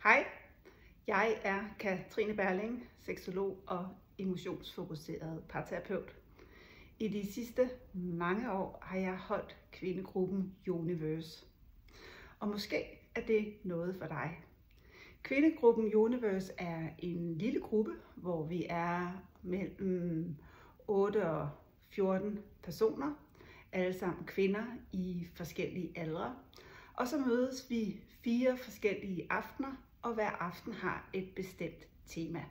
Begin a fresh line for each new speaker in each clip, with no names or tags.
Hej, jeg er Katrine Berling, seksolog og emotionsfokuseret parterapeut. I de sidste mange år har jeg holdt kvindegruppen Universe. Og måske er det noget for dig. Kvindegruppen Universe er en lille gruppe, hvor vi er mellem 8 og 14 personer, alle sammen kvinder i forskellige aldre. Og så mødes vi 4 forskellige aftener, og hver aften har et bestemt tema.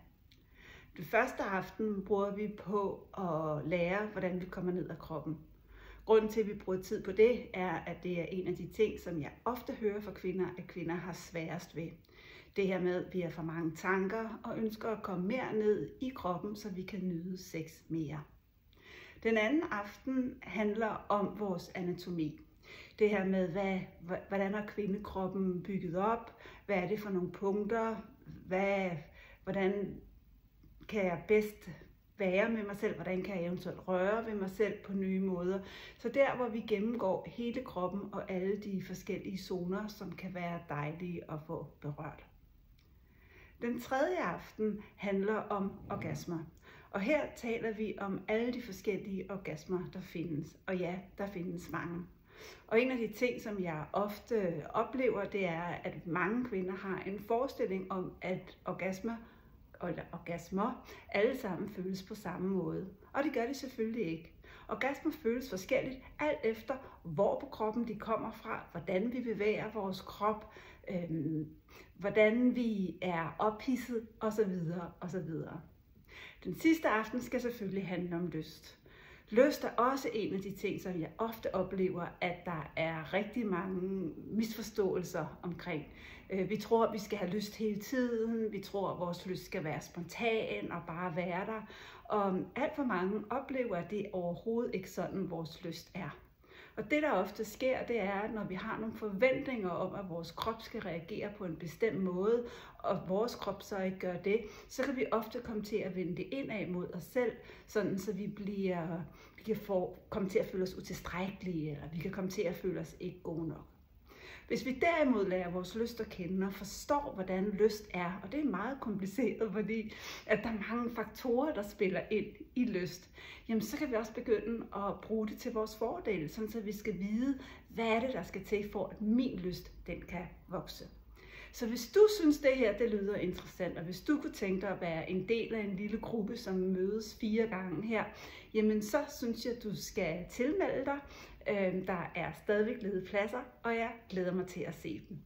Den første aften bruger vi på at lære, hvordan vi kommer ned af kroppen. Grunden til, at vi bruger tid på det, er, at det er en af de ting, som jeg ofte hører fra kvinder, at kvinder har sværest ved. Det her med, at vi har for mange tanker og ønsker at komme mere ned i kroppen, så vi kan nyde sex mere. Den anden aften handler om vores anatomi. Det her med, hvordan er kvindekroppen bygget op? Hvad er det for nogle punkter? Hvordan kan jeg bedst være med mig selv? Hvordan kan jeg eventuelt røre ved mig selv på nye måder? Så der, hvor vi gennemgår hele kroppen og alle de forskellige zoner, som kan være dejlige at få berørt. Den tredje aften handler om orgasmer. Og her taler vi om alle de forskellige orgasmer, der findes. Og ja, der findes mange. Og en af de ting, som jeg ofte oplever, det er, at mange kvinder har en forestilling om, at orgasmer alle sammen føles på samme måde. Og det gør det selvfølgelig ikke. Orgasmer føles forskelligt, alt efter hvor på kroppen de kommer fra, hvordan vi bevæger vores krop, hvordan vi er ophidset osv. osv. Den sidste aften skal selvfølgelig handle om lyst. Lyst er også en af de ting, som jeg ofte oplever, at der er rigtig mange misforståelser omkring. Vi tror, at vi skal have lyst hele tiden. Vi tror, at vores lyst skal være spontan og bare være der. Og alt for mange oplever, at det overhovedet ikke sådan, vores lyst er. Og det, der ofte sker, det er, at når vi har nogle forventninger om, at vores krop skal reagere på en bestemt måde, og vores krop så ikke gør det, så kan vi ofte komme til at vende det indad mod os selv, sådan så vi kan komme til at føle os utilstrækkelige, eller vi kan komme til at føle os ikke gode nok. Hvis vi derimod lærer vores lyst at kende og forstår, hvordan lyst er, og det er meget kompliceret, fordi at der er mange faktorer, der spiller ind i lyst, jamen så kan vi også begynde at bruge det til vores fordel, sådan så vi skal vide, hvad er det, der skal til for, at min lyst den kan vokse. Så hvis du synes, det her det lyder interessant, og hvis du kunne tænke dig at være en del af en lille gruppe, som mødes 4 gange her, jamen så synes jeg, at du skal tilmelde dig. Der er stadigvæk ledige pladser, og jeg glæder mig til at se dem.